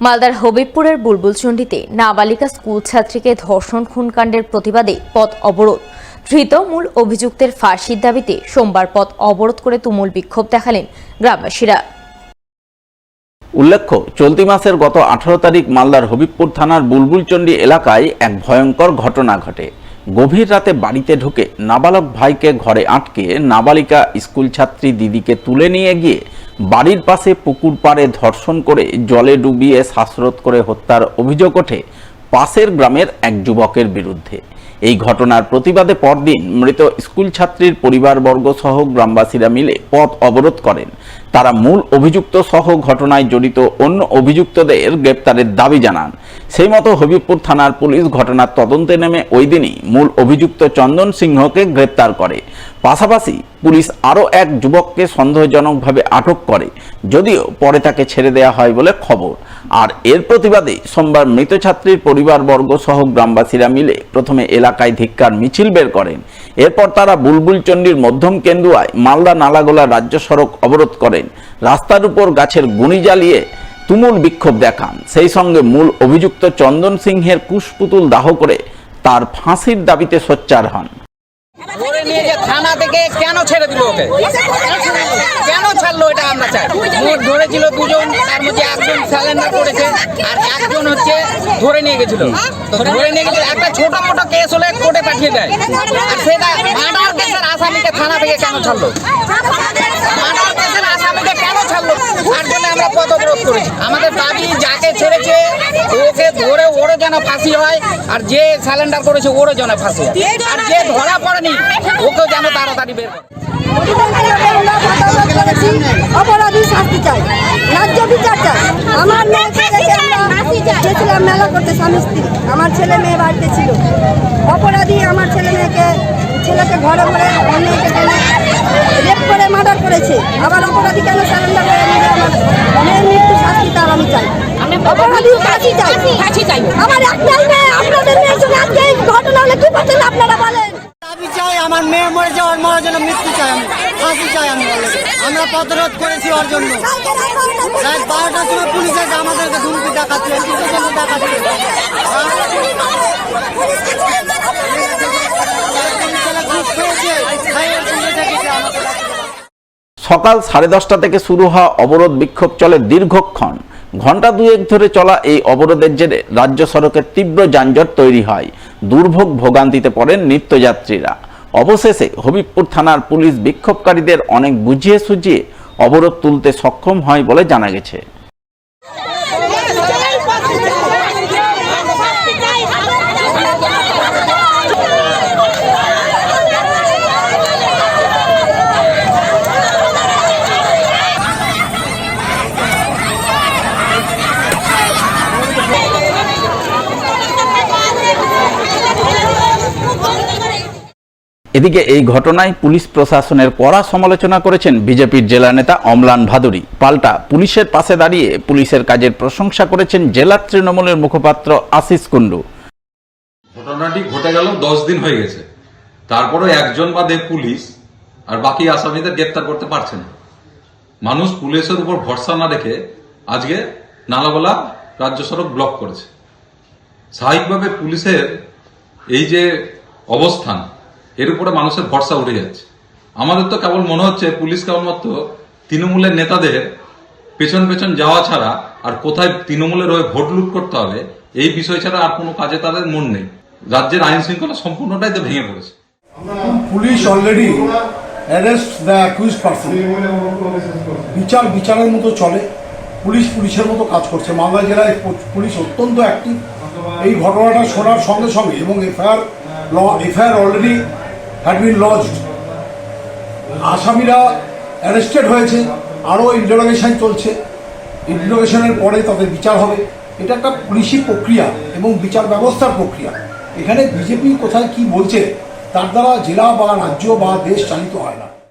মালদার হবিবপুরের বুলবুলচন্ডিতে নাবালিকা স্কুল ছাত্রীকে ধর্ষণ খুনকাণ্ডের প্রতিবাদে পথ অবরোধ। ধৃত মূল অভিযুক্তের ফাঁসির দাবিতে সোমবার পথ অবরোধ করে তুমুল বিক্ষোভ দেখালেন গ্রামবাসীরা। উল্লেখ্য, চলতি মাসের গত 18 তারিখ মালদার হবিবপুর থানার বুলবুলচন্ডি এলাকায় এক ভয়ঙ্কর ঘটনা ঘটে। গভীর রাতে বাড়িতে ঢুকে নাবালক ভাইকে ঘরে আটকে নাবালিকা স্কুল ছাত্রী দিদিকে তুলে নিয়ে গিয়ে বাড়ির পাশে পুকুর পাড়ে ধর্ষণ করে জলে ডুবিয়ে শ্বাসরোধ করে হত্যার অভিযোগ ওঠে পাশের গ্রামের এক যুবকের বিরুদ্ধে। এই ঘটনার প্রতিবাদে পরদিন মৃত স্কুল ছাত্রীর পরিবারবর্গ সহ গ্রামবাসীরা মিলে পথ অবরোধ করেন। তারা মূল অভিযুক্ত সহ ঘটনায় জড়িত অন্য অভিযুক্তদের গ্রেপ্তারের দাবি জানান। সেই মতো হবিবপুর থানার পুলিশ ঘটনার তদন্তে নেমে ওই দিনই মূল অভিযুক্ত চন্দন সিংহকে গ্রেপ্তার করে। পাশাপাশি পুলিশ আরও এক যুবককে সন্দেহজনকভাবে আটক করে, যদিও পরে তাকে ছেড়ে দেওয়া হয় বলে খবর। আর এর প্রতিবাদে সোমবার মৃত ছাত্রীর পরিবারবর্গ সহ গ্রামবাসীরা মিলে প্রথমে এলাকায় ধিক্কার মিছিল বের করেন। এরপর তারা বুলবুলচন্ডির মধ্যম কেন্দুয়ায় মালদা নালাগোলা রাজ্য সড়ক অবরোধ করেন। রাস্তার উপর গাছের গুঁড়ি জ্বালিয়ে তুমুল বিক্ষোভ দেখান। সেই সঙ্গে মূল অভিযুক্ত চন্দন সিংহের কুশপুতুল দাহ করে তার ফাঁসির দাবিতে সোচ্চার হন। থানা থেকে কেন ছেড়ে দিল ওকে? কেন ছাড়লো এটা আমরা চাই। মোট ধরেছিল দুজন, তার মধ্যে একজন সারেন্ডার করেছে আর একজন হচ্ছে ধরে নিয়ে গেছিল। তো ধরে নিয়ে গেছিল, একটা ছোট মোটো কেস হলে কোর্টে পাঠিয়ে দেয়। আর সেটা মার্ডার কেসের আসামিকে থানা থেকে কেন ছাড়লো? মার্ডার কেসের আসামিকে কেন ছাড়লো? তার জন্য আমরা পথ অবরোধ করেছি। আমাদের দাবি, যাকে ছেড়েছে ওকে ধরে ওরও যেন ফাঁসি হয়, আর যে সারেন্ডার করেছে ওরও যেন ফাঁসি হয়, আর যে ধরা পড়েনি ওকেও যেন তাড়াতাড়ি বের করে। অপরাধী শাস্তি চাই, ন্যায্য বিচার চাই। আমার মেয়েকে রেখে আমরা গেছিলাম মেলা করতে, স্বামী স্ত্রী, আমার ছেলে মেয়ে বাড়িতে ছিল। অপরাধী আমার ছেলেকে ঘরে ঘরে মেয়েকে রেপ করে মার্ডার করেছে। আবার অপরাধী কেন সারেন্ডার করে নিয়ে আমার মেয়ের মৃত্যু শাস্তি, তার আমি চাই। অপরাধী ফাঁসি চাই। আমার একটাই মেয়ে, আপনাদের মেয়ের সঙ্গে আজকে এই ঘটনা হলে কি করছেন আপনারা বলেন? দাবি চাই, আমার মেয়ে মরে যাওয়ার মরার জন্য মৃত্যু চাই, আমি ফাঁসি চাই। আমরা প্রতিরোধ করেছি ওর জন্য। রাত 12টার সময় পুলিশ এসে আমাদেরকে ধুমকি দেখাচ্ছে, সকাল 10:30 থেকে শুরু হওয়া অবরোধ বিক্ষোভ চলে দীর্ঘক্ষণ। ঘণ্টা দুয়েক ধরে চলা এই অবরোধের জেরে রাজ্য সড়কে তীব্র যানজট তৈরি হয়। দুর্ভোগ ভোগান্তিতে পড়েন নিত্যযাত্রীরা। অবশেষে হবিবপুর থানার পুলিশ বিক্ষোভকারীদের অনেক বুঝিয়ে সুঝিয়ে অবরোধ তুলতে সক্ষম হয় বলে জানা গেছে। এদিকে এই ঘটনায় পুলিশ প্রশাসনের কড়া সমালোচনা করেছেন বিজেপির জেলা নেতা অম্লান ভাদুরী। পাল্টা পুলিশের পাশে দাঁড়িয়ে পুলিশের কাজের প্রশংসা করেছেন জেলা তৃণমূলের মুখপাত্র আশিস কুন্ডু। ঘটনাটি ঘটে গেল 10 দিন হয়ে গেছে, তারপরে একজন বাদে পুলিশ আর বাকি আসামিদের গ্রেপ্তার করতে পারছে না। মানুষ পুলিশের উপর ভরসা না রেখে আজকে নালাগোলা রাজ্য সড়ক ব্লক করেছে। স্বাভাবিকভাবে পুলিশের এই যে অবস্থান, এর উপরে মানুষের ভরসা উঠে যাচ্ছে। আমাদের তো কেবল মনে হচ্ছে পুলিশ কেবলমাত্র তৃণমূলের নেতাদের পেছন পেছন যাওয়া ছাড়া আর কোথায় তৃণমূলের হয়ে ভোট লুট করতে হবে এই বিষয় ছাড়া আর কোনো কাজে তাদের মন নেই। রাজ্যের আইন শৃঙ্খলা সম্পূর্ণটাই তো ভেঙে পড়েছে। Police already arrest the accused person. বিচারের মতো চলে, পুলিশের মতো কাজ করছে। মালদা জেলায় পুলিশ অত্যন্ত অ্যাক্টিভ। এই ঘটনাটা শোনার সঙ্গে সঙ্গে এবং এফআইআর অলরেডি হ্যাড বিন লজড। আসামিরা অ্যারেস্টেড হয়েছে, আরও ইন্টারোগেশন চলছে। ইন্টারোগেশনের পরে তাদের বিচার হবে। এটা একটা পুলিশি প্রক্রিয়া এবং বিচার ব্যবস্থার প্রক্রিয়া। এখানে বিজেপি কোথায় কি বলছে তার দ্বারা জেলা বা রাজ্য বা দেশ চালিত হয় না।